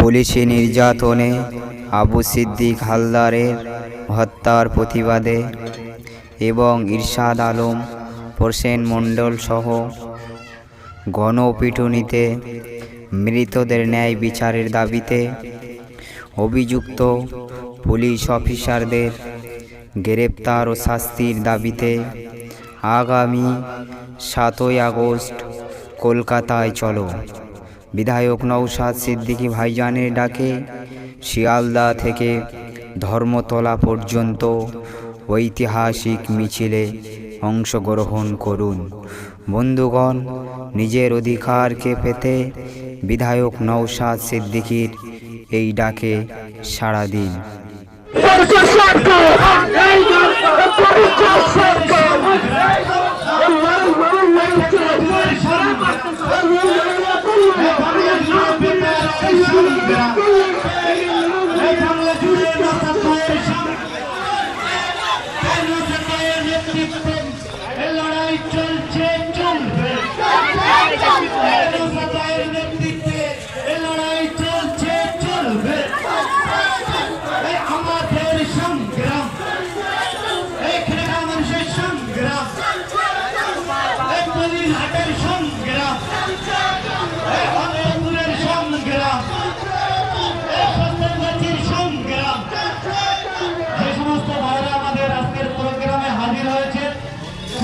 পুলিশি নির্যাতনে আবু সিদ্দিক হালদারের হত্যার প্রতিবাদে এবং ইরশাদ আলম, প্রসেন মণ্ডল সহ গণপিটুনিতে মৃতদের ন্যায় বিচারের দাবিতে অভিযুক্ত পুলিশ অফিসারদের গ্রেপ্তার ও শাস্তির দাবিতে আগামী 7ই আগস্ট কলকাতায় চলো বিধায়ক নওশাদ সিদ্দিকী ভাইজানের ডাকে শিয়ালদা থেকে ধর্মতলা পর্যন্ত ঐতিহাসিক মিছিলে অংশগ্রহণ করুন। বন্ধুগণ, নিজের অধিকারকে পেতে বিধায়ক নওশাদ সিদ্দিকীর এই ডাকে সাড়া দিন।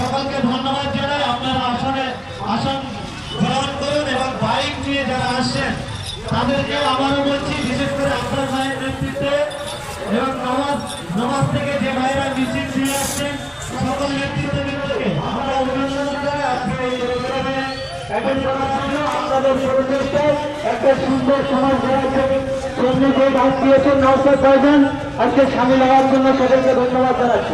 সকলকে ধন্যবাদ জানাই। আপনারা আসন গ্রহণ করুন এবং বাইক নিয়ে যারা আসছেন তাদেরকে আবারও বলছি, বিশেষ করে আপনার ভাইয়ের নেতৃত্বে এবং নমাজ থেকে যে ভাইয়েরা মিছিল নিয়ে আসছেন সকল নেতৃত্ববৃন্দকে আমরা অভিনন্দন জানাই। আজকে এই প্রোগ্রামে অ্যাটেন্ড করার জন্য আপনাদের সর্বশেষটায় একটা সুন্দর সমাজ গড়ার জন্য যে ডাক দিয়েছেন নওশাদ ভাইজান, আজকে সামিল হওয়ার জন্য সকলকে ধন্যবাদ জানাচ্ছি।